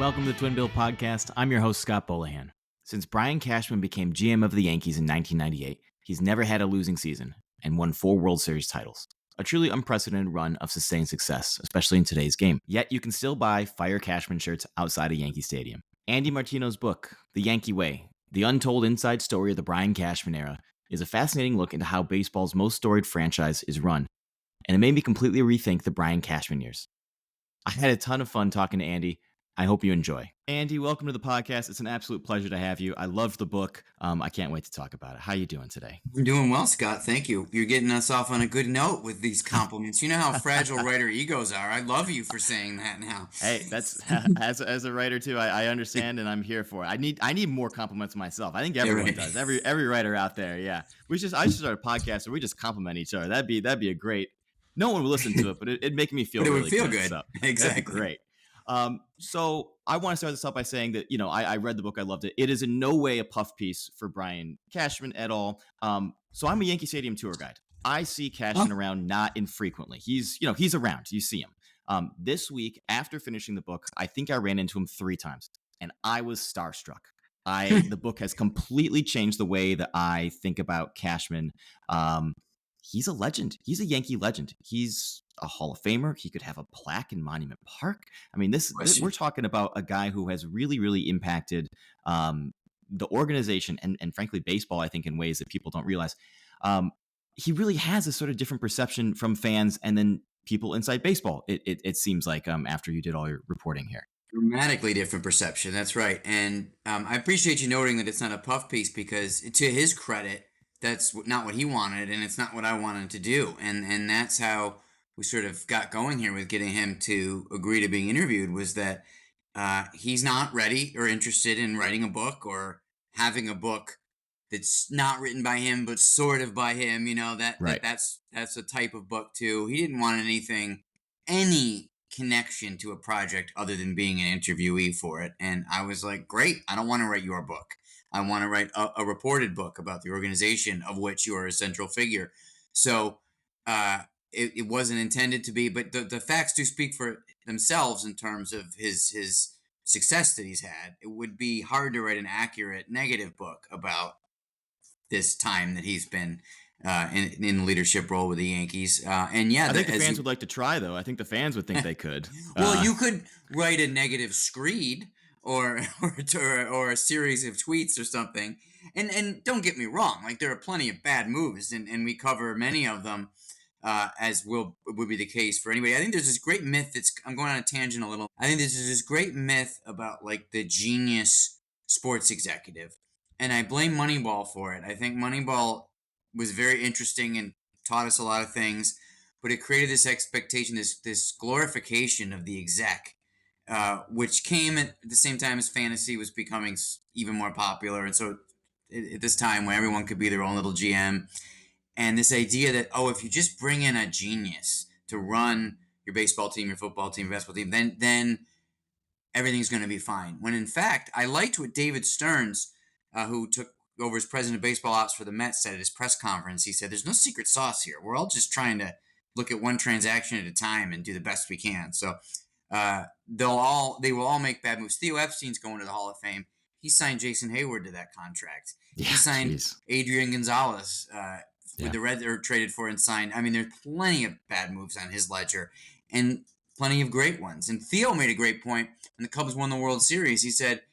Welcome to the Twin Bill Podcast. I'm your host, Scott Bolohan. Since Brian Cashman became GM of the Yankees in 1998, he's never had a losing season and won 4 World Series titles. A truly unprecedented run of sustained success, especially in today's game. Yet you can still buy Fire Cashman shirts outside of Yankee Stadium. Andy Martino's book, The Yankee Way, The Untold Inside Story of the Brian Cashman Era, is a fascinating look into how baseball's most storied franchise is run. And it made me completely rethink the Brian Cashman years. I had a ton of fun talking to Andy. I hope you enjoy. Andy, welcome to the podcast. It's an absolute pleasure to have you. I loved the book. I can't wait to talk about it. How are you doing today? I'm doing well, Scott. Thank you. You're getting us off on a good note with these compliments. You know how fragile writer egos are. I love you for saying that now. Hey, that's as a writer too. I understand, and I'm here for it. I need more compliments myself. I think everyone does. Every writer out there. Yeah, I should start a podcast where we just compliment each other. That'd be a great. No one would listen to it, but it'd make me feel. But it really would feel good. So Exactly. Great. So I want to start this off by saying that, I read the book. I loved it. It is in no way a puff piece for Brian Cashman at all. So I'm a Yankee Stadium tour guide. I see Cashman around not infrequently. He's around. You see him. This week, after finishing the book, I think I ran into him 3 times and I was starstruck. The book has completely changed the way that I think about Cashman. He's a legend. He's a Yankee legend. He's a Hall of Famer. He could have a plaque in Monument Park. I mean, we're talking about a guy who has really, really impacted the organization and frankly, baseball, I think, in ways that people don't realize. He really has a sort of different perception from fans and then people inside baseball, it seems like, after you did all your reporting here. Dramatically different perception. That's right. And I appreciate you noting that it's not a puff piece because, to his credit, that's not what he wanted, and it's not what I wanted to do. And that's how we sort of got going here with getting him to agree to being interviewed, was that he's not ready or interested in writing a book or having a book that's not written by him, but sort of by him. That's a type of book too. He didn't want any connection to a project other than being an interviewee for it. And I was like, great, I don't want to write your book. I want to write a reported book about the organization of which you are a central figure. So it wasn't intended to be, but the facts do speak for themselves in terms of his success that he's had. It would be hard to write an accurate negative book about this time that he's been in the leadership role with the Yankees. I think the fans would like to try, though. I think the fans would think they could. Well, you could write a negative screed or a series of tweets or something. And don't get me wrong, like, there are plenty of bad moves, and we cover many of them, as would be the case for anybody. I think there's this great myth I'm going on a tangent a little. I think there's this great myth about, like, the genius sports executive, and I blame Moneyball for it. I think Moneyball was very interesting and taught us a lot of things, but it created this expectation, this glorification of the exec, which came at the same time as fantasy was becoming even more popular. And so at this time when everyone could be their own little GM, and this idea that, if you just bring in a genius to run your baseball team, your football team, your basketball team, then everything's going to be fine. When in fact, I liked what David Stearns, who took over as president of baseball ops for the Mets, said at his press conference. He said, there's no secret sauce here. We're all just trying to look at one transaction at a time and do the best we can. So they will all make bad moves. Theo Epstein's going to the Hall of Fame. He signed Jason Hayward to that contract. Yeah, he signed Adrian Gonzalez with the Reds, or traded for and signed. I mean, there's plenty of bad moves on his ledger and plenty of great ones. And Theo made a great point when the Cubs won the World Series. He said,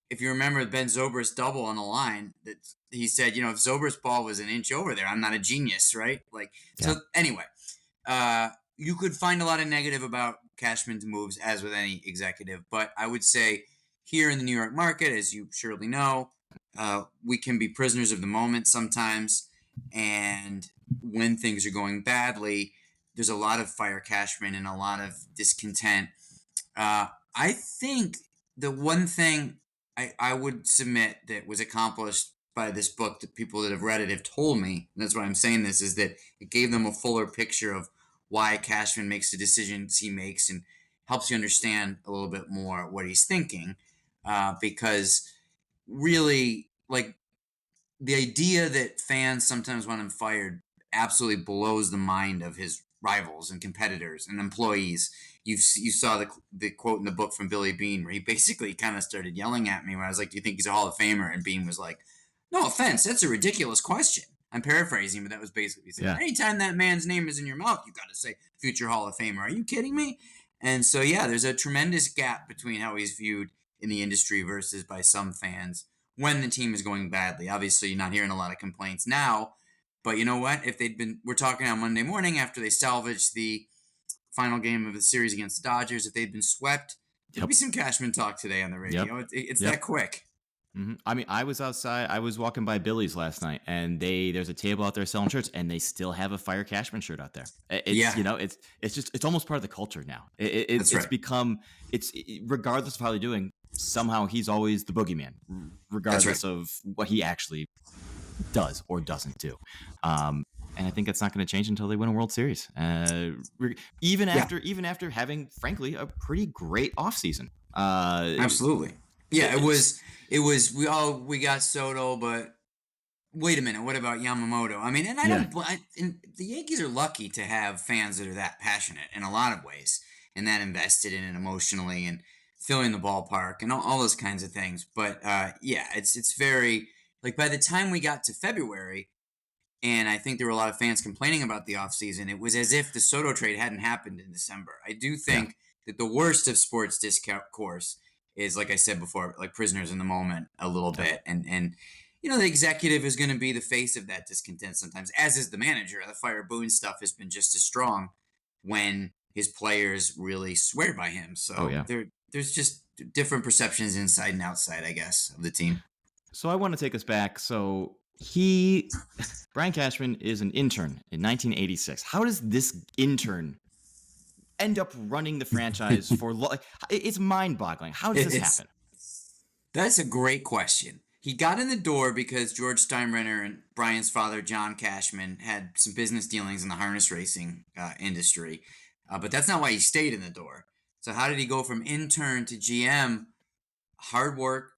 if you remember Ben Zobrist's double on the line, that he said, if Zobrist's ball was an inch over there, I'm not a genius, right? So anyway, you could find a lot of negative about Cashman's moves, as with any executive. But I would say here in the New York market, as you surely know, we can be prisoners of the moment sometimes. And when things are going badly, there's a lot of fire Cashman and a lot of discontent. I think the one thing I would submit that was accomplished by this book that people that have read it have told me, and that's why I'm saying this, is that it gave them a fuller picture of why Cashman makes the decisions he makes and helps you understand a little bit more what he's thinking. Because really, like, the idea that fans sometimes want him fired absolutely blows the mind of his rivals and competitors and employees. you saw the quote in the book from Billy Beane where he basically kind of started yelling at me when I was like, "Do you think he's a Hall of Famer?" And Beane was like, "No offense, that's a ridiculous question." I'm paraphrasing, but that was basically what he said. Yeah. Anytime that man's name is in your mouth, you got to say future Hall of Famer. Are you kidding me? And so, yeah, there's a tremendous gap between how he's viewed in the industry versus by some fans when the team is going badly. Obviously, you're not hearing a lot of complaints now, but you know what? If we're talking on Monday morning after they salvaged the final game of the series against the Dodgers, if they'd been swept, there'd be some Cashman talk today on the radio. It's that quick. I mean, I was outside. I was walking by Billy's last night, and there's a table out there selling shirts, and they still have a Fire Cashman shirt out there. It's almost part of the culture now. It's become regardless of how they're doing. Somehow he's always the boogeyman, regardless of what he actually does or doesn't do. And I think it's not going to change until they win a World Series. Even after having, frankly, a pretty great offseason. Absolutely. Yeah, we got Soto, but wait a minute, what about Yamamoto? I mean, and and the Yankees are lucky to have fans that are that passionate in a lot of ways and that invested in it emotionally and filling the ballpark and all those kinds of things. But it's very, like, by the time we got to February, and I think there were a lot of fans complaining about the offseason, it was as if the Soto trade hadn't happened in December. I do think that the worst of sports discourse is, like I said before, like prisoners in the moment a little bit. And the executive is going to be the face of that discontent sometimes, as is the manager. The fire Boone stuff has been just as strong when his players really swear by him. So there's just different perceptions inside and outside, I guess, of the team. So I want to take us back. So Brian Cashman is an intern in 1986. How does this intern end up running the franchise for it's mind-boggling. How does this happen? That's a great question. He got in the door because George Steinbrenner and Brian's father, John Cashman, had some business dealings in the harness racing industry. But that's not why he stayed in the door. So how did he go from intern to GM? Hard work,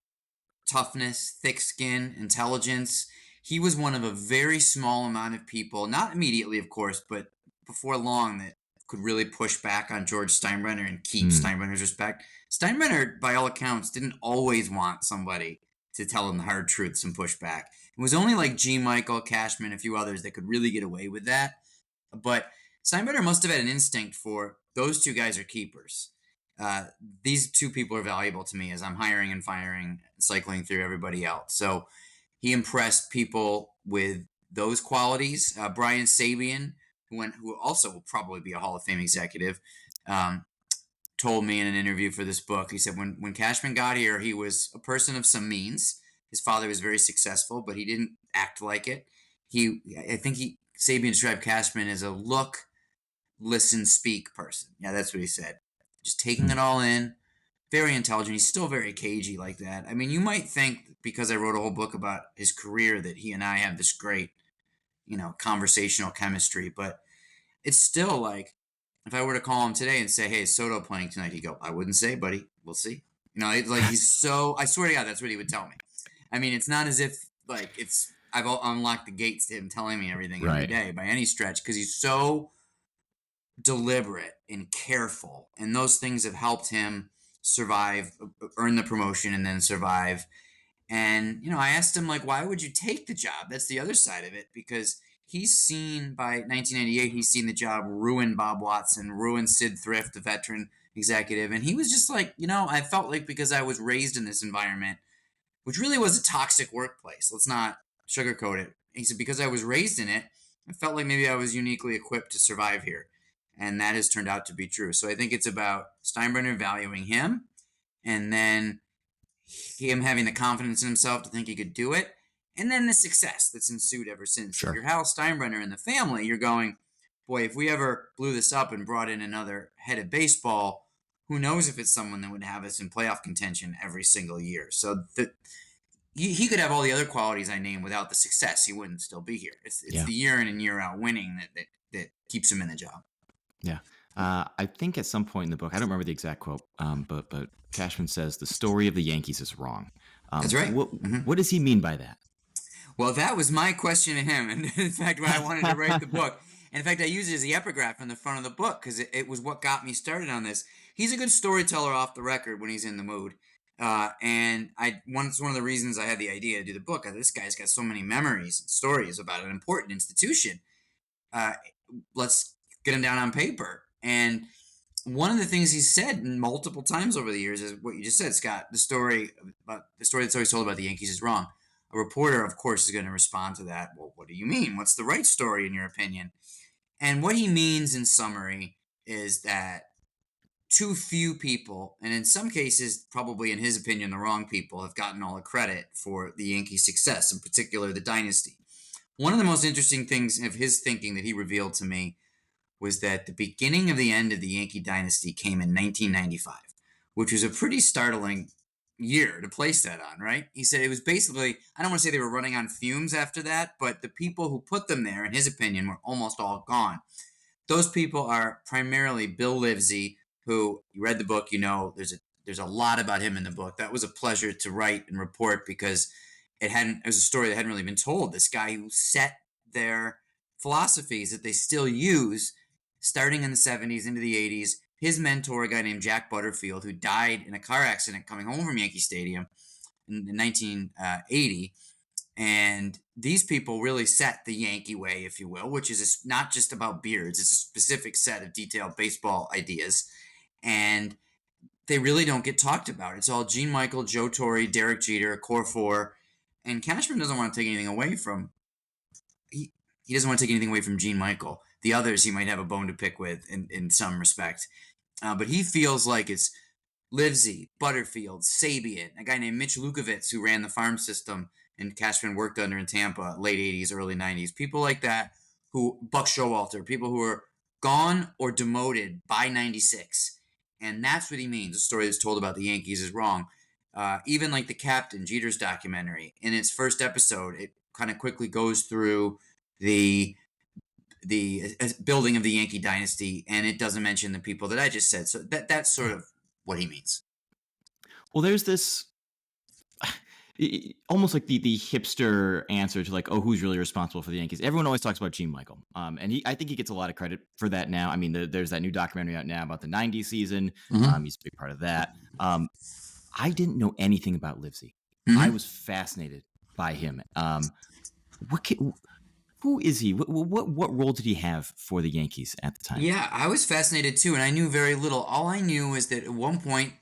toughness, thick skin, intelligence. He was one of a very small amount of people, not immediately, of course, but before long, that could really push back on George Steinbrenner and keep Steinbrenner's respect. Steinbrenner, by all accounts, didn't always want somebody to tell him the hard truths and push back. It was only like G. Michael, Cashman, a few others that could really get away with that. But Steinbrenner must have had an instinct for those two guys are keepers. These two people are valuable to me as I'm hiring and firing, cycling through everybody else. So he impressed people with those qualities. Brian Sabian, who also will probably be a Hall of Fame executive, told me in an interview for this book, he said when Cashman got here, he was a person of some means. His father was very successful, but he didn't act like it. Sabian described Cashman as a look, listen, speak person. Yeah, that's what he said. Just taking it all in, very intelligent. He's still very cagey like that. I mean, you might think because I wrote a whole book about his career that he and I have this great, conversational chemistry, but it's still like, if I were to call him today and say, "Hey, is Soto playing tonight?" He'd go, "I wouldn't say, buddy. We'll see." It's like he's so, I swear to God, that's what he would tell me. I mean, it's not as if I've unlocked the gates to him telling me everything every day by any stretch, because he's so deliberate and careful, and those things have helped him survive, earn the promotion, and then survive. And, I asked him, why would you take the job? That's the other side of it, because he's seen, by 1998, he's seen the job ruin Bob Watson, ruin Sid Thrift, the veteran executive. And he was just like, I felt like because I was raised in this environment, which really was a toxic workplace. Let's not sugarcoat it. He said, because I was raised in it, I felt like maybe I was uniquely equipped to survive here. And that has turned out to be true. So I think it's about Steinbrenner valuing him, and then him having the confidence in himself to think he could do it, and then the success that's ensued ever since. Sure. If you're Hal Steinbrenner in the family, you're going, boy, if we ever blew this up and brought in another head of baseball, who knows if it's someone that would have us in playoff contention every single year. So he could have all the other qualities I named without the success. He wouldn't still be here. It's the year in and year out winning that keeps him in the job. Yeah. I think at some point in the book, I don't remember the exact quote, but Cashman says the story of the Yankees is wrong. That's right. What does he mean by that? Well, that was my question to him, and in fact, when I wanted to write the book. And in fact, I use it as the epigraph in the front of the book because it was what got me started on this. He's a good storyteller off the record when he's in the mood. And it's one of the reasons I had the idea to do the book. This guy's got so many memories and stories about an important institution. Let's get him down on paper. And one of the things he's said multiple times over the years is what you just said, Scott. The story that's always told about the Yankees is wrong. A reporter, of course, is going to respond to that. Well, what do you mean? What's the right story in your opinion? And what he means in summary is that too few people, and in some cases, probably in his opinion, the wrong people, have gotten all the credit for the Yankees' success, in particular the dynasty. One of the most interesting things of his thinking that he revealed to me was that the beginning of the end of the Yankee dynasty came in 1995, which was a pretty startling year to place that on, right? He said it was basically, I don't want to say they were running on fumes after that, but the people who put them there, in his opinion, were almost all gone. Those people are primarily Bill Livesey, who, you read the book, there's a lot about him in the book. That was a pleasure to write and report because it was a story that hadn't really been told. This guy who set their philosophies that they still use starting in the 70s into the 80s. His mentor, a guy named Jack Butterfield, who died in a car accident coming home from Yankee Stadium in 1980. And these people really set the Yankee way, if you will, which is not just about beards. It's a specific set of detailed baseball ideas. And they really don't get talked about. It's all Gene Michael, Joe Torre, Derek Jeter, Core Four. And Cashman doesn't want to take anything away from he doesn't want to take anything away from Gene Michael. The others he might have a bone to pick with in some respect. But he feels like it's Livesey, Butterfield, Sabian, a guy named Mitch Lukovitz who ran the farm system and Cashman worked under in Tampa, late 80s, early 90s. People like that, Buck Showalter, people who are gone or demoted by 96. And that's what he means. The story that's told about the Yankees is wrong. Even like the Captain, Jeter's documentary, in its first episode, it kind of quickly goes through the building of the Yankee dynasty, and it doesn't mention the people that I just said. So that's sort of what he means. Well, there's this almost like the hipster answer to like, oh, who's really responsible for the Yankees? Everyone always talks about Gene Michael. And I think he gets a lot of credit for that now. I mean, there's that new documentary out now about the 90s season. Mm-hmm. He's a big part of that. I didn't know anything about Livesey. Mm-hmm. I was fascinated by him. Who is he? What role did he have for the Yankees at the time? Yeah, I was fascinated too, and I knew very little. All I knew is that at one point,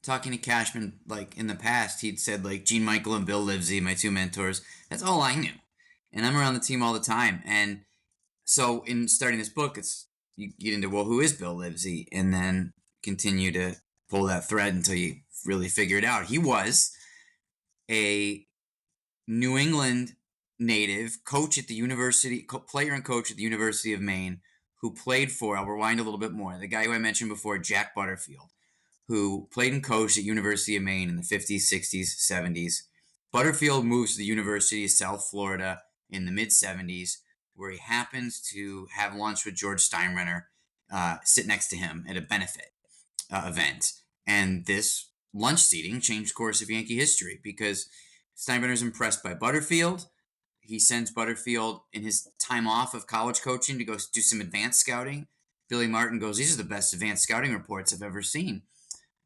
talking to Cashman, like in the past, he'd said like Gene Michael and Bill Livesey, my two mentors. That's all I knew, and I'm around the team all the time. And so in starting this book, you get into, well, who is Bill Livesey, and then continue to pull that thread until you really figure it out. He was a New England native, coach at the university, player and coach at the University of Maine, who played for, I'll rewind a little bit more, the guy who I mentioned before, Jack Butterfield, who played and coached at University of Maine in the 50s, 60s, 70s. Butterfield moves to the University of South Florida in the mid-70s, where he happens to have lunch with George Steinbrenner, sit next to him at a benefit event. And this lunch seating changed the course of Yankee history because Steinbrenner's impressed by Butterfield. He sends Butterfield in his time off of college coaching to go do some advanced scouting. Billy Martin goes, these are the best advanced scouting reports I've ever seen.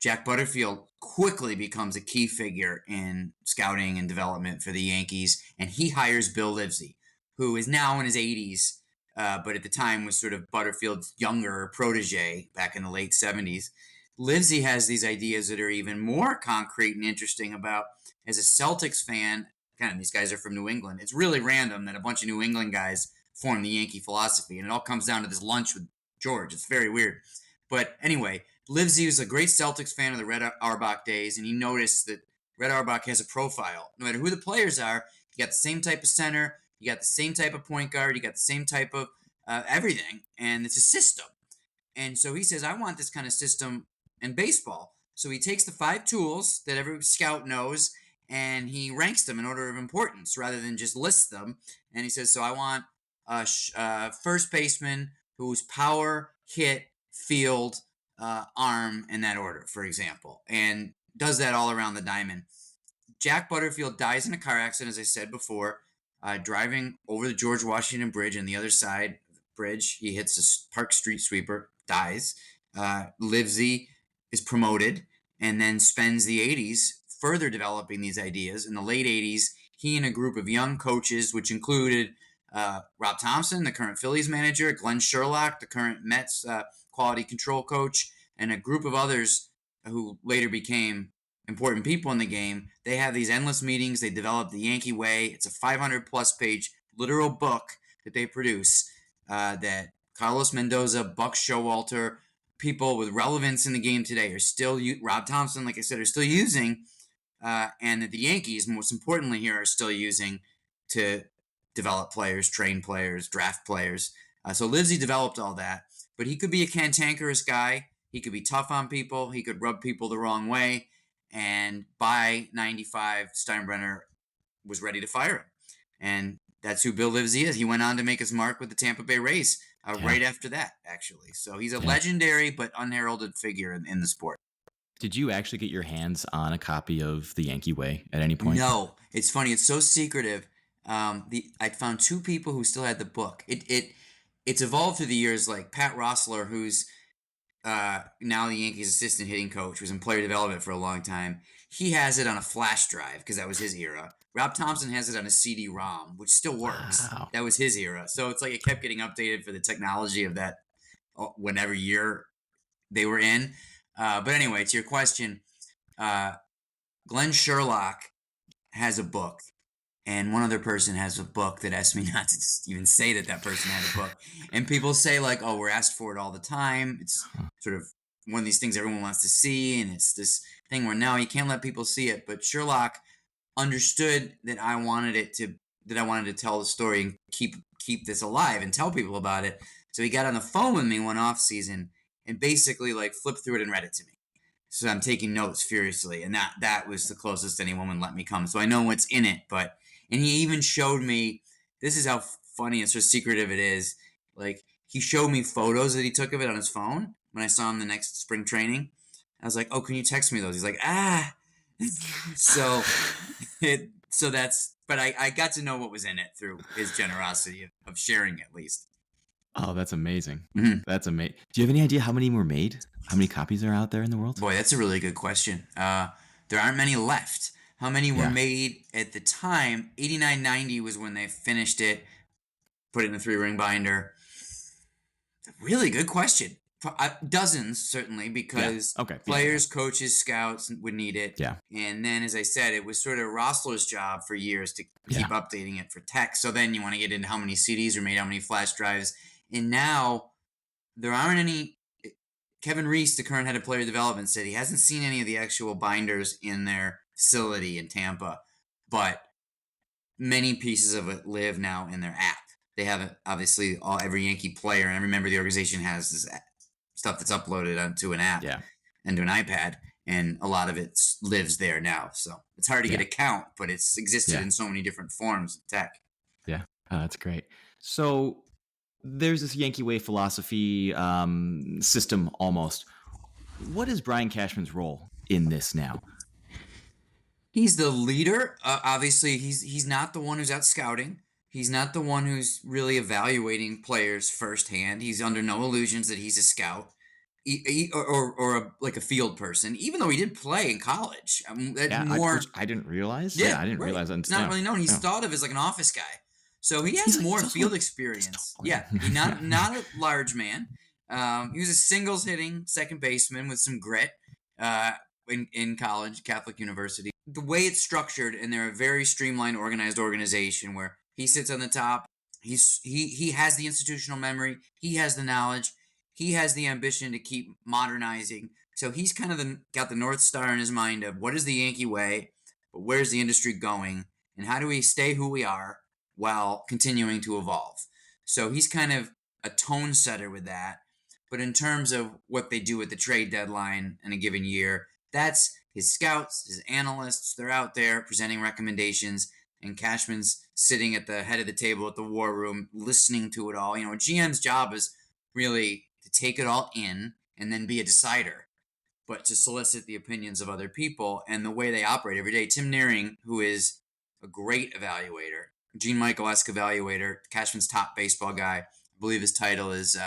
Jack Butterfield quickly becomes a key figure in scouting and development for the Yankees, and he hires Bill Livesey, who is now in his 80s, but at the time was sort of Butterfield's younger protege back in the late 70s. Livesey has these ideas that are even more concrete and interesting about, as a Celtics fan, kind of these guys are from New England. It's really random that a bunch of New England guys form the Yankee philosophy, and it all comes down to this lunch with George. It's very weird. But anyway, Livesey was a great Celtics fan of the Red Auerbach days, and he noticed that Red Auerbach has a profile. No matter who the players are, you got the same type of center, you got the same type of point guard, you got the same type of everything, and it's a system. And so he says, I want this kind of system in baseball. So he takes the 5 tools that every scout knows, and he ranks them in order of importance rather than just list them. And he says, so I want a first baseman whose power, hit, field, arm, in that order, for example, and does that all around the diamond. Jack Butterfield dies in a car accident, as I said before, driving over the George Washington Bridge on the other side, bridge. He hits a park street sweeper, dies. Livesey is promoted and then spends the 80s further developing these ideas. In the late 80s, he and a group of young coaches, which included Rob Thompson, the current Phillies manager, Glenn Sherlock, the current Mets quality control coach, and a group of others who later became important people in the game. They have these endless meetings. They develop the Yankee Way. It's a 500-plus page literal book that they produce that Carlos Mendoza, Buck Showalter, people with relevance in the game today are still Rob Thompson, like I said, are still using, and that the Yankees, most importantly here, are still using to develop players, train players, draft players. So Livesey developed all that, but he could be a cantankerous guy. He could be tough on people. He could rub people the wrong way. And by 95, Steinbrenner was ready to fire him. And that's who Bill Livesey is. He went on to make his mark with the Tampa Bay Rays right after that, actually. So he's a legendary but unheralded figure in the sport. Did you actually get your hands on a copy of the Yankee Way at any point? No. It's funny. It's so secretive. I found two people who still had the book. It's evolved through the years, like Pat Rossler, who's now the Yankees assistant hitting coach, was in player development for a long time. He has it on a flash drive because that was his era. Rob Thompson has it on a CD-ROM, which still works. Wow. That was his era. So it's like it kept getting updated for the technology of that whenever year they were in. But anyway, to your question, Glenn Sherlock has a book, and one other person has a book that asked me not to even say that person had a book. And people say, like, oh, we're asked for it all the time. It's sort of one of these things everyone wants to see, and it's this thing where now you can't let people see it. But Sherlock understood that I wanted to tell the story and keep this alive and tell people about it. So he got on the phone with me one off season and basically like flipped through it and read it to me. So I'm taking notes furiously, and that was the closest anyone would let me come. So I know what's in it, and he even showed me, this is how funny and sort of secretive it is. Like, he showed me photos that he took of it on his phone when I saw him the next spring training. I was like, oh, can you text me those? He's like, So but I got to know what was in it through his generosity of sharing at least. Oh, that's amazing. Mm-hmm. That's amazing. Do you have any idea how many were made? How many copies are out there in the world? Boy, that's a really good question. There aren't many left. How many were made at the time? 89, 90 was when they finished it, put it in a 3-ring binder. Really good question. Dozens, certainly, because players, coaches, scouts would need it. Yeah. And then, as I said, it was sort of Rossler's job for years to keep updating it for tech. So then you want to get into how many CDs are made, how many flash drives. And now there aren't any. Kevin Reese, the current head of player development, said he hasn't seen any of the actual binders in their facility in Tampa, but many pieces of it live now in their app. They have it, obviously, every Yankee player and every member of the organization has this stuff that's uploaded onto an app and to an iPad, and a lot of it lives there now. So it's hard to get a count, but it's existed in so many different forms of tech. Yeah, that's great. So there's this Yankee Way philosophy system almost. What is Brian Cashman's role in this now? He's the leader. Obviously, he's not the one who's out scouting. He's not the one who's really evaluating players firsthand. He's under no illusions that he's a scout or like a field person, even though he did play in college. I didn't realize. I didn't realize that. It's not really known. He's thought of as like an office guy. So he has more field experience. Yeah, he's not a large man. He was a singles hitting second baseman with some grit in college, Catholic University. The way it's structured, and they're a very streamlined, organized organization where he sits on the top. He has the institutional memory. He has the knowledge. He has the ambition to keep modernizing. So he's kind of got the North Star in his mind of what is the Yankee way, but where's the industry going, and how do we stay who we are while continuing to evolve. So he's kind of a tone setter with that. But in terms of what they do at the trade deadline in a given year, that's his scouts, his analysts. They're out there presenting recommendations, and Cashman's sitting at the head of the table at the war room, listening to it all. You know, a GM's job is really to take it all in and then be a decider, but to solicit the opinions of other people and the way they operate every day. Tim Nearing, who is a great evaluator, Gene Michael-esque evaluator, Cashman's top baseball guy, believe his title is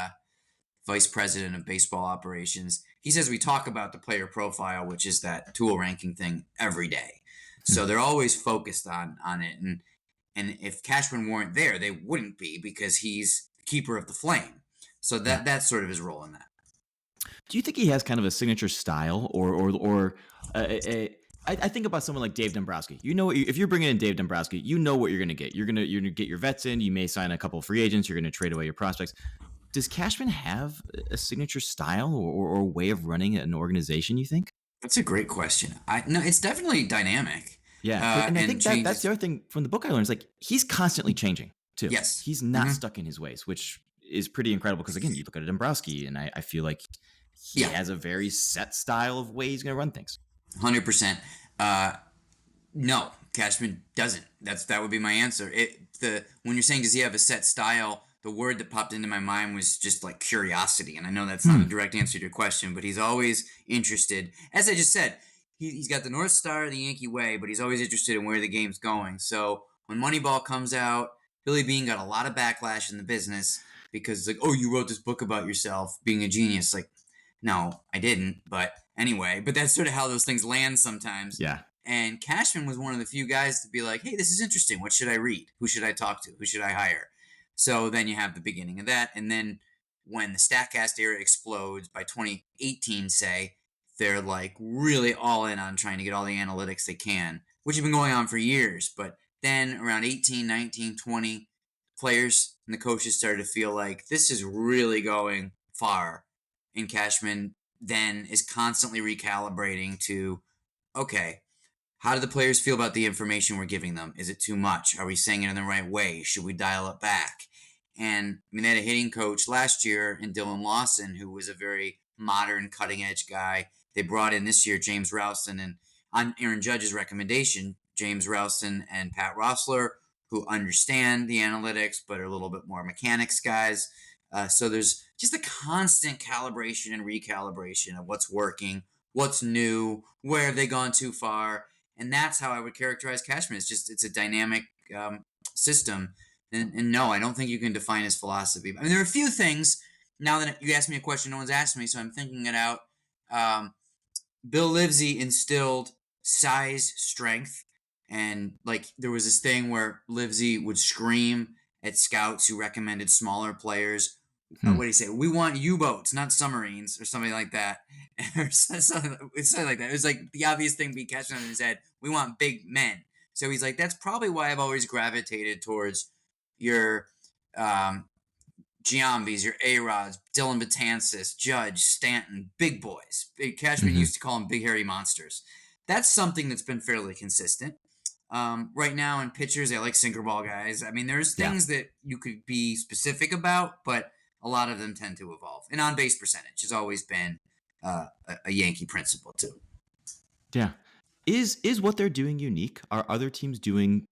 vice president of baseball operations. He says we talk about the player profile, which is that tool ranking thing, every day. Hmm. So they're always focused on it. And if Cashman weren't there, they wouldn't be, because he's keeper of the flame. So Yeah. that's sort of his role in that. Do you think he has kind of a signature style, or I think about someone like Dave Dombrowski. You know, if you're bringing in Dave Dombrowski, you know what you're going to get. You're going to get your vets in. You may sign a couple of free agents. You're going to trade away your prospects. Does Cashman have a signature style or way of running an organization, you think? That's a great question. No, it's definitely dynamic. Yeah, and I And think that's changes. the other thing from the book I learned is like he's constantly changing too. Yes. He's not stuck in his ways, which is pretty incredible because again, you look at Dombrowski, and I feel like he Yeah. has a very set style of way he's going to run things. 100%. No, Cashman doesn't. That would be my answer. When you're saying does he have a set style, the word that popped into my mind was just like curiosity, and I know that's not a direct answer to your question, but he's always interested. As I just said, he's got the North Star, the Yankee Way, but he's always interested in where the game's going. So when Moneyball comes out, Billy Beane got a lot of backlash in the business because it's like, oh, you wrote this book about yourself being a genius. Like, no, I didn't. But anyway, but that's sort of how those things land sometimes. Yeah. And Cashman was one of the few guys to be like, hey, this is interesting. What should I read? Who should I talk to? Who should I hire? So then you have the beginning of that. And then when the StatCast era explodes by 2018, say, they're like really all in on trying to get all the analytics they can, which have been going on for years. But then around 18, 19, 20, players and the coaches started to feel like this is really going far. And Cashman then is constantly recalibrating to, okay, how do the players feel about the information we're giving them? Is it too much? Are we saying it in the right way? Should we dial it back? And I mean, they had a hitting coach last year in Dylan Lawson, who was a very modern, cutting-edge guy. They brought in this year James Rowson, and on Aaron Judge's recommendation, James Rowson and Pat Rossler, who understand the analytics but are a little bit more mechanics guys. So there's just a constant calibration and recalibration of what's working, what's new, where have they gone too far. And that's how I would characterize Cashman. It's a dynamic system. And no, I don't think you can define his philosophy. I mean, there are a few things. Now that you asked me a question, no one's asked me, so I'm thinking it out. Bill Livesey instilled size, strength, and like there was this thing where Livesey would scream at scouts who recommended smaller players. What do you say? We want U-boats, not submarines, or something like that. Or something like that. It was like the obvious thing being catching on his head. We want big men. So he's like, that's probably why I've always gravitated towards your Giambis, your A-Rods, Dylan Betances, Judge, Stanton, big boys. Cashman used to call them big hairy monsters. That's something that's been fairly consistent. Right now in pitchers, I like sinker ball guys. I mean, there's things that you could be specific about, but a lot of them tend to evolve. And on-base percentage has always been a Yankee principle too. Yeah. Is what they're doing unique? Are other teams doing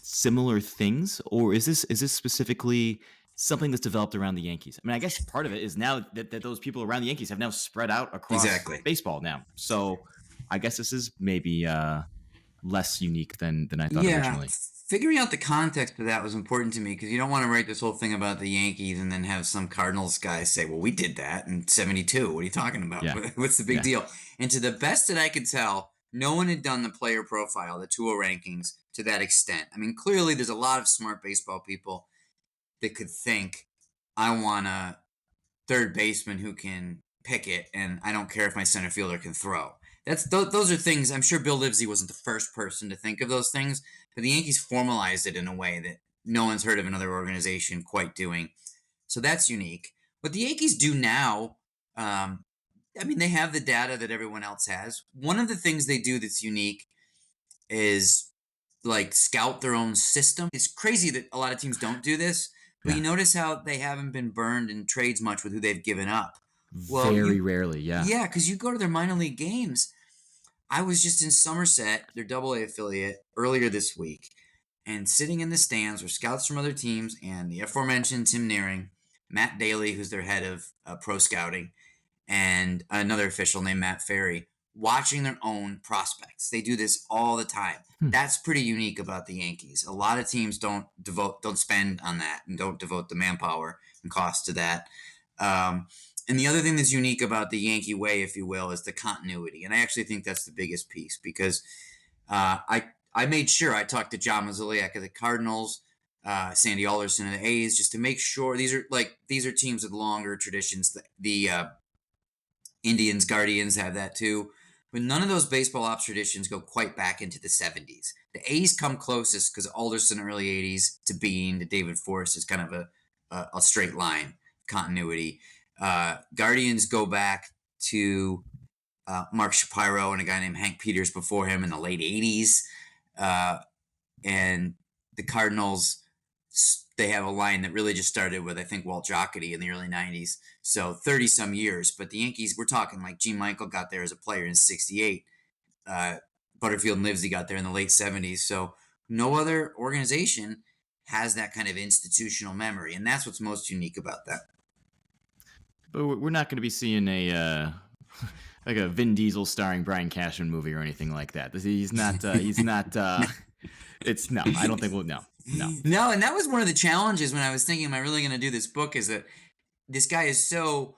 similar things, or is this specifically something that's developed around the Yankees? I mean, I guess part of it is now that those people around the Yankees have now spread out across baseball now. So I guess this is maybe less unique than I thought originally. Figuring out the context of that was important to me because you don't want to write this whole thing about the Yankees and then have some Cardinals guy say, well, we did that in 72. What are you talking about? Yeah. What's the big deal? And to the best that I could tell, no one had done the player profile, the 2-0 rankings, to that extent. I mean, clearly there's a lot of smart baseball people that could think, I want a third baseman who can pick it, and I don't care if my center fielder can throw. Those are things. I'm sure Bill Livesey wasn't the first person to think of those things, but the Yankees formalized it in a way that no one's heard of another organization quite doing. So that's unique. What the Yankees do now, I mean, they have the data that everyone else has. One of the things they do that's unique is like scout their own system. It's crazy that a lot of teams don't do this, but you notice how they haven't been burned in trades much with who they've given up. Very rarely, yeah. Yeah, because you go to their minor league games. I was just in Somerset, their AA affiliate, earlier this week, and sitting in the stands were scouts from other teams and the aforementioned Tim Nearing, Matt Daly, who's their head of pro scouting, and another official named Matt Ferry, watching their own prospects. They do this all the time. That's pretty unique about the Yankees. A lot of teams don't spend on that and don't devote the manpower and cost to that. And the other thing that's unique about the Yankee Way, if you will, is the continuity. And I actually think that's the biggest piece because I made sure I talked to John Mozeliak of the Cardinals, Sandy Alderson of the A's, just to make sure these are teams with longer traditions. The Indians, Guardians have that too. But none of those baseball ops traditions go quite back into the 70s. The A's come closest because Alderson early 80s to Bean to David Forst is kind of a straight line continuity. Guardians go back to Mark Shapiro and a guy named Hank Peters before him in the late 80s. And the Cardinals, they have a line that really just started with, I think, Walt Jocketty in the early 90s. So 30-some years. But the Yankees, we're talking like Gene Michael got there as a player in 68. Butterfield and Livesey got there in the late 70s. So no other organization has that kind of institutional memory. And that's what's most unique about that. But we're not going to be seeing a like a Vin Diesel starring Brian Cashman movie or anything like that. He's not. It's no. I don't think we'll. No. And that was one of the challenges when I was thinking, am I really going to do this book? Is that this guy is so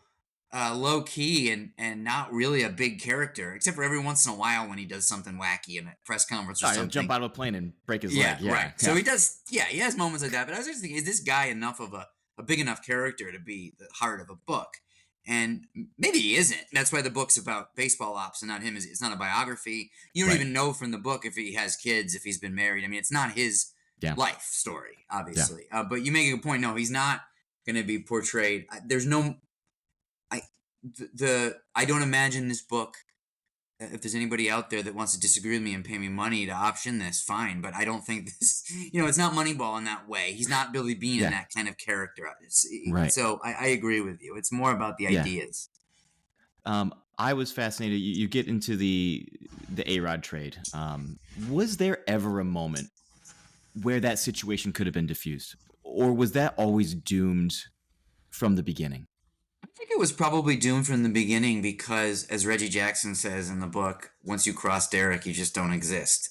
low key and not really a big character, except for every once in a while when he does something wacky in a press conference or something. Jump out of a plane and break his leg. Yeah, right. So he does. Yeah, he has moments like that. But I was just thinking, is this guy enough of a big enough character to be the heart of a book? And maybe he isn't. That's why the book's about baseball ops and not him. It's not a biography. You don't even know from the book if he has kids, if he's been married. I mean, it's not his life story, obviously. Yeah. But you make a good point. No, he's not going to be portrayed. There's no. I don't imagine this book. If there's anybody out there that wants to disagree with me and pay me money to option this, fine. But I don't think this, it's not Moneyball in that way. He's not Billy Bean in that kind of character. Right. So I agree with you. It's more about the ideas. I was fascinated. You get into the A-Rod trade. Was there ever a moment where that situation could have been diffused? Or was that always doomed from the beginning? I think it was probably doomed from the beginning because, as Reggie Jackson says in the book, once you cross Derek, you just don't exist.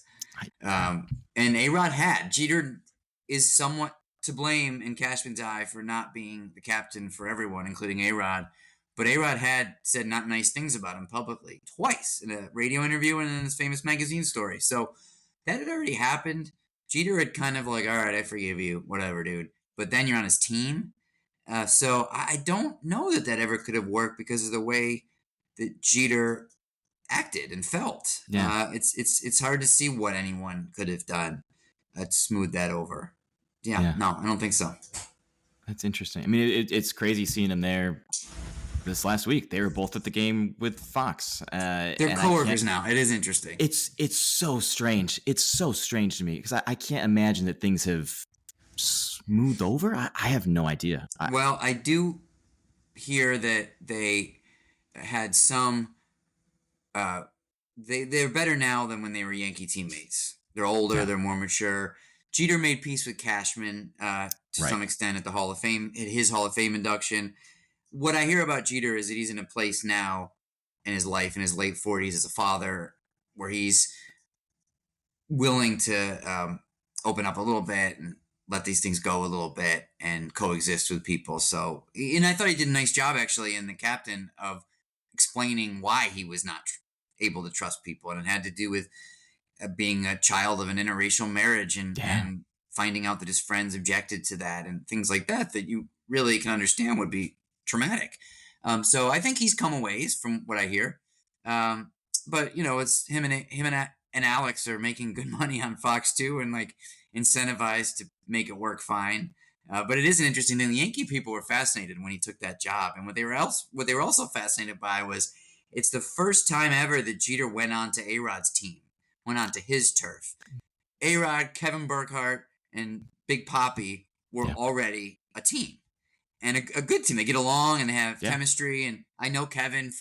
And A-Rod Jeter is somewhat to blame in Cashman's eye for not being the captain for everyone, including A-Rod. But A-Rod had said not nice things about him publicly twice in a radio interview and in his famous magazine story. So that had already happened. Jeter had kind of like, all right, I forgive you, whatever, dude. But then you're on his team. So I don't know that ever could have worked because of the way that Jeter acted and felt. Yeah. It's hard to see what anyone could have done to smooth that over. Yeah, no, I don't think so. That's interesting. I mean, it's crazy seeing him there this last week. They were both at the game with Fox. They're coworkers now. It is interesting. It's so strange. It's so strange to me because I can't imagine that things have smoothed over. I have no idea. Well, I do hear that they had some. They're better now than when they were Yankee teammates. They're older. Yeah. They're more mature. Jeter made peace with Cashman to some extent at the Hall of Fame, at his Hall of Fame induction. What I hear about Jeter is that he's in a place now in his life, in his late 40s as a father, where he's willing to open up a little bit and let these things go a little bit and coexist with people. So, and I thought he did a nice job actually in The Captain of explaining why he was not able to trust people. And it had to do with being a child of an interracial marriage and finding out that his friends objected to that and things like that you really can understand would be traumatic. So I think he's come a ways from what I hear. But it's him and Alex are making good money on Fox too, and like incentivized to make it work fine. But it is an interesting thing. The Yankee people were fascinated when he took that job, and what they were also fascinated by was it's the first time ever that Jeter went on to A-Rod's team, went on to his turf. A-Rod, Kevin Burkhardt, and Big Papi were already a team. And a good team. They get along and they have chemistry. And I know Kevin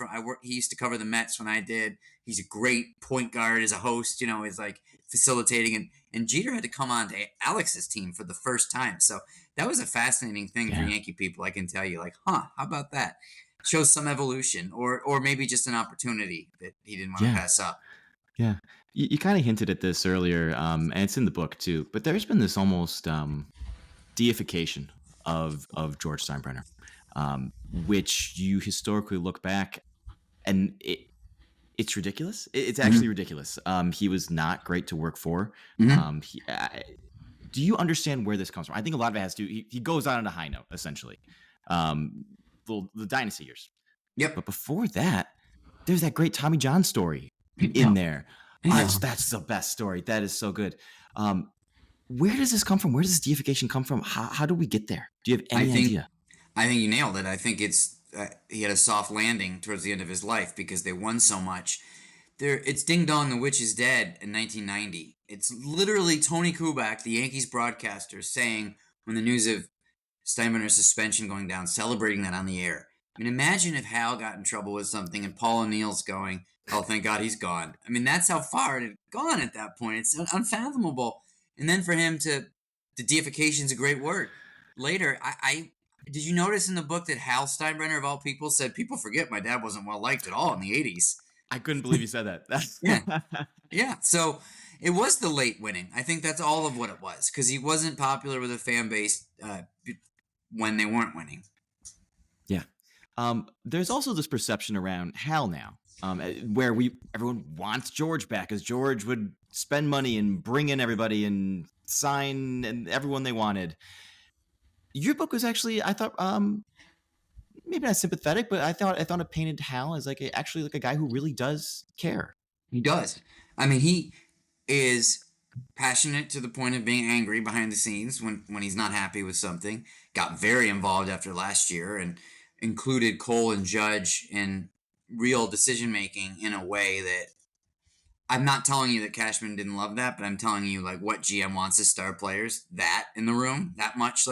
he used to cover the Mets when I did. He's a great point guard as a host. He's like facilitating. And Jeter had to come on to Alex's team for the first time. So that was a fascinating thing for Yankee people. I can tell you, like, how about that? shows some evolution, or maybe just an opportunity that he didn't want to Yeah. pass up. Yeah. You kind of hinted at this earlier, and it's in the book too, but there's been this almost deification of George Steinbrenner, which you historically look back and it's ridiculous. It's actually Mm-hmm. ridiculous. He was not great to work for. Mm-hmm. Do you understand where this comes from? I think a lot of it has to. He goes out on a high note, essentially. Um, the dynasty years, Yep. but before that, there's that great Tommy John story Yeah. in there. Yeah. That's the best story. That is so good. Where does this come from? Where does this deification come from? How do we get there? Do you have I any think idea? I think you nailed it. I think it's he had a soft landing towards the end of his life because they won so much. It's Ding Dong, the Witch is Dead in 1990. It's literally Tony Kubek, the Yankees broadcaster, saying when the news of Steinbrenner's suspension going down, celebrating that on the air. I mean, imagine if Hal got in trouble with something and Paul O'Neill's going, "Oh, thank God he's gone." I mean, that's how far it had gone at that point. It's unfathomable. And then for him the deification is a great word. Later, I did you notice in the book that Hal Steinbrenner, of all people, said people forget my dad wasn't well liked at all in the 80s. I couldn't believe you said that. Yeah. Yeah. So it was the late winning. I think that's all of what it was because he wasn't popular with a fan base when they weren't winning. Yeah. There's also this perception around Hal now, where everyone wants George back, as George would spend money and bring in everybody and sign and everyone they wanted. Your book was actually, I thought, maybe not sympathetic, but I thought it painted Hal as actually like a guy who really does care. He does. I mean, he is passionate to the point of being angry behind the scenes when he's not happy with something. Got very involved after last year and included Cole and Judge in real decision making in a way that I'm not telling you that Cashman didn't love that, but I'm telling you like what GM wants his star players that in the room that much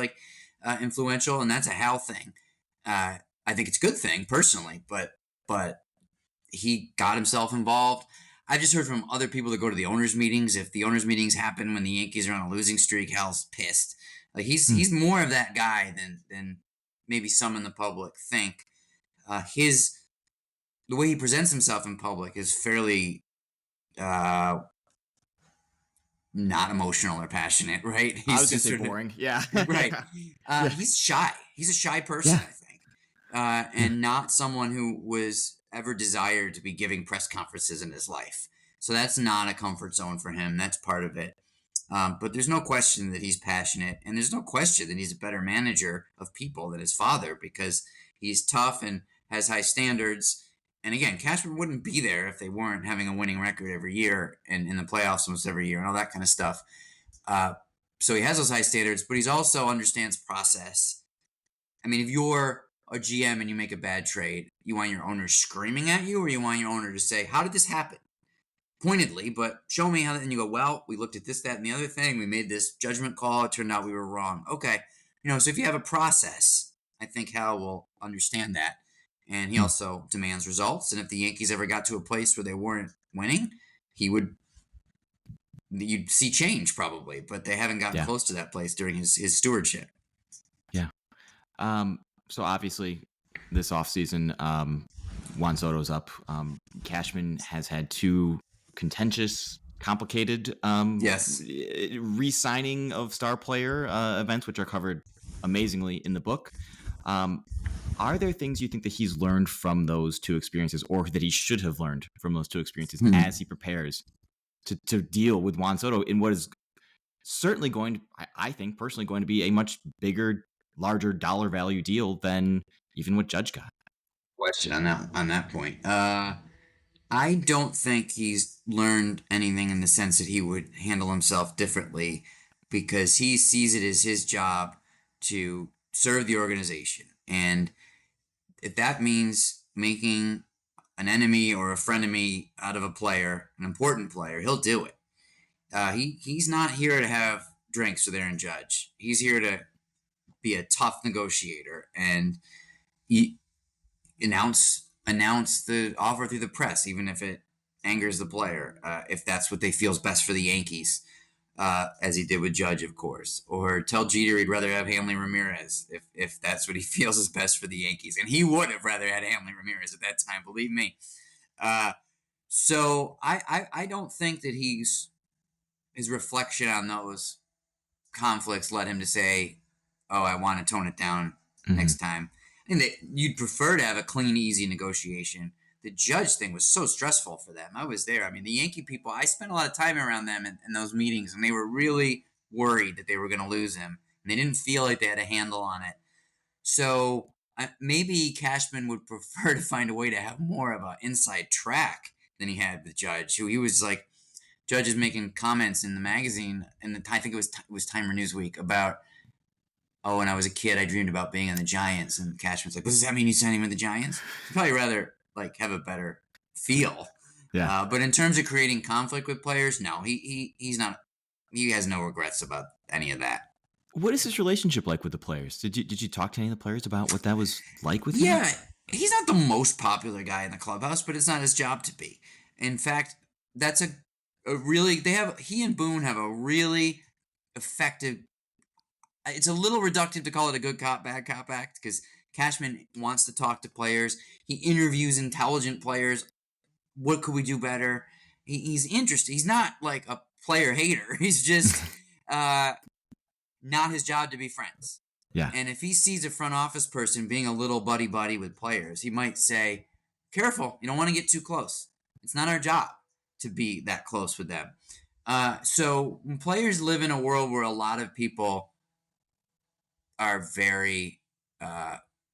influential, and that's a Hal thing. I think it's a good thing personally, but he got himself involved. I've just heard from other people that go to the owners' meetings. If the owners' meetings happen when the Yankees are on a losing streak, Hal's pissed. Like he's more of that guy than maybe some in the public think. The way he presents himself in public is fairly not emotional or passionate, right? I was gonna say boring. Yeah. Right. He's shy. He's a shy person, Yeah. I think, and not someone who was ever desired to be giving press conferences in his life. So that's not a comfort zone for him. That's part of it. But there's no question that he's passionate, and there's no question that he's a better manager of people than his father because he's tough and has high standards. And again, Cashman wouldn't be there if they weren't having a winning record every year and in the playoffs almost every year and all that kind of stuff. So he has those high standards, but he's also understands process. I mean, if you're a GM and you make a bad trade, you want your owner screaming at you, or you want your owner to say, "How did this happen?" Pointedly, but show me how. And you go, "Well, we looked at this, that, and the other thing. We made this judgment call. It turned out we were wrong." Okay, so if you have a process, I think Hal will understand that, and he also demands results. And if the Yankees ever got to a place where they weren't winning, you'd see change probably, but they haven't gotten close to that place during his stewardship. Yeah. So obviously this offseason, Juan Soto's up. Cashman has had two contentious, complicated Yes. re-signing of star player events, which are covered amazingly in the book. Are there things you think that he's learned from those two experiences, or that he should have learned from those two experiences as he prepares to deal with Juan Soto in what is certainly going to, I think personally, going to be a much bigger, larger dollar value deal than even what Judge got? Question on that point. I don't think he's learned anything in the sense that he would handle himself differently because he sees it as his job to serve the organization. And if that means making an enemy or a frenemy out of a player, an important player, he'll do it. He's not here to have drinks with Aaron Judge. He's here to be a tough negotiator and announce the offer through the press, even if it angers the player, if that's what they feel is best for the Yankees. as he did with Judge, of course, or tell Jeter he'd rather have Hanley Ramirez if that's what he feels is best for the Yankees, and he would have rather had Hanley Ramirez at that time, believe me. So I don't think that his reflection on those conflicts led him to say, "Oh, I want to tone it down next time." And that you'd prefer to have a clean, easy negotiation. The Judge thing was so stressful for them. I was there. I mean, the Yankee people, I spent a lot of time around them in those meetings, and they were really worried that they were going to lose him. And they didn't feel like they had a handle on it. So maybe Cashman would prefer to find a way to have more of an inside track than he had with Judge, who he was like, Judge is making comments in the magazine, and I think it was Time or Newsweek, about, oh, when I was a kid, I dreamed about being on the Giants. And Cashman's like, does that mean he's signing with the Giants? He'd probably rather like have a better feel. Yeah. But in terms of creating conflict with players, no, he's not. He has no regrets about any of that. What is his relationship like with the players? Did you talk to any of the players about what that was like with him? Yeah, he's not the most popular guy in the clubhouse, but it's not his job to be. In fact, that's a really, he and Boone have a really effective. It's a little reductive to call it a good cop, bad cop act, because Cashman wants to talk to players. He interviews intelligent players. What could we do better? He's interested. He's not like a player hater. He's just not his job to be friends. Yeah. And if he sees a front office person being a little buddy-buddy with players, he might say, careful, you don't want to get too close. It's not our job to be that close with them. So when players live in a world where a lot of people are very,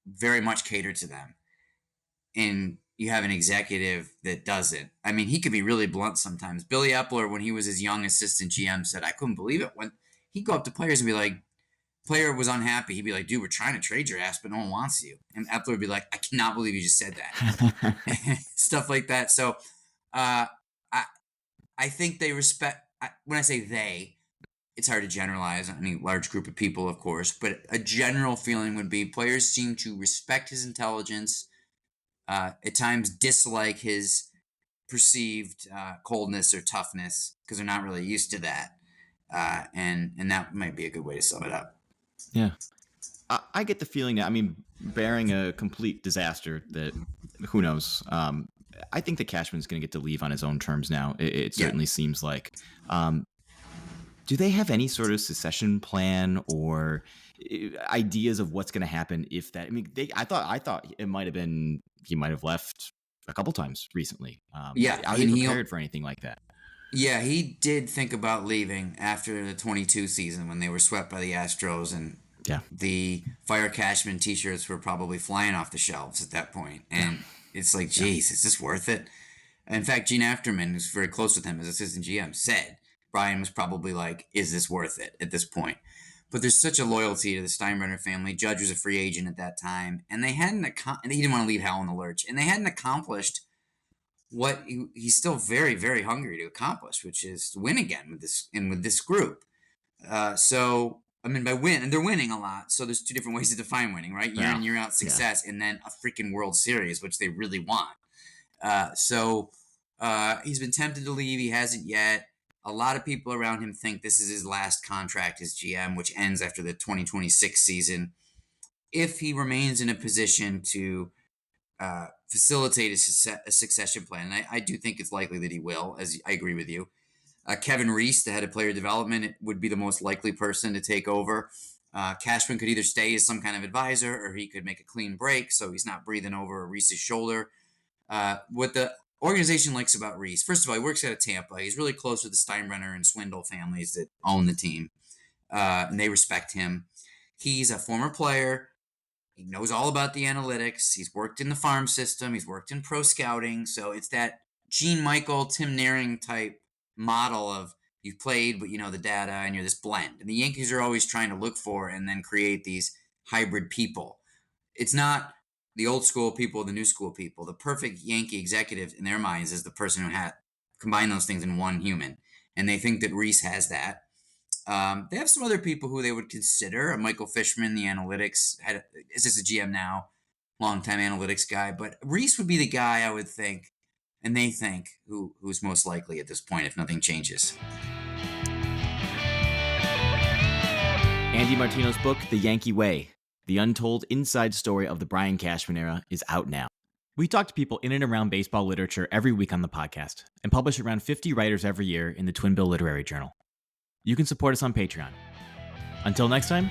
very much catered to them, and you have an executive that doesn't. I mean, he could be really blunt sometimes. Billy Epler, when he was his young assistant GM, said, I couldn't believe it when he'd go up to players and be like, player was unhappy. He'd be like, dude, we're trying to trade your ass, but no one wants you. And Epler would be like, I cannot believe you just said that. Stuff like that. So I think they respect, when I say they, it's hard to generalize any large group of people, of course, but a general feeling would be players seem to respect his intelligence, at times dislike his perceived coldness or toughness because they're not really used to that. And that might be a good way to sum it up. Yeah. I get the feeling that, I mean, bearing a complete disaster that, who knows, I think that Cashman's going to get to leave on his own terms now. It certainly seems like. Do they have any sort of succession plan or ideas of what's going to happen if that? I mean, I thought it might have been he might have left a couple times recently. Are they prepared for anything like that? Yeah, he did think about leaving after the 22 season when they were swept by the Astros, and the Fire Cashman T-shirts were probably flying off the shelves at that point. And it's like, geez, is this worth it? In fact, Gene Afterman, who's very close with him as assistant GM, said Brian was probably like, is this worth it at this point? But there's such a loyalty to the Steinbrenner family. Judge was a free agent at that time, and they hadn't and he didn't want to leave Hal in the lurch, and they hadn't accomplished what he's still very, very hungry to accomplish, which is to win again with this group. So I mean, by win, and they're winning a lot. So there's two different ways to define winning, right? Year in, year out success, and then a freaking World Series, which they really want. So he's been tempted to leave. He hasn't yet. A lot of people around him think this is his last contract as GM, which ends after the 2026 season. If he remains in a position to facilitate a succession plan, and I do think it's likely that he will, as I agree with you. Kevin Reese, the head of player development, would be the most likely person to take over. Cashman could either stay as some kind of advisor, or he could make a clean break so he's not breathing over Reese's shoulder. What the organization likes about Reese, first of all, he works out of Tampa. He's really close with the Steinbrenner and Swindle families that own the team, and they respect him. He's a former player. He knows all about the analytics. He's worked in the farm system. He's worked in pro scouting. So it's that Gene Michael, Tim Naring type model of you've played, but you know the data, and you're this blend. And the Yankees are always trying to look for and then create these hybrid people. It's not the old school people, the new school people. The perfect Yankee executive in their minds is the person who had combined those things in one human. And they think that Reese has that. They have some other people who they would consider. Michael Fishman, the analytics, is just a GM now, longtime analytics guy. But Reese would be the guy I would think, and they think, who's most likely at this point if nothing changes. Andy Martino's book, The Yankee Way, The Untold Inside Story of the Brian Cashman Era, is out now. We talk to people in and around baseball literature every week on the podcast and publish around 50 writers every year in the Twin Bill Literary Journal. You can support us on Patreon. Until next time,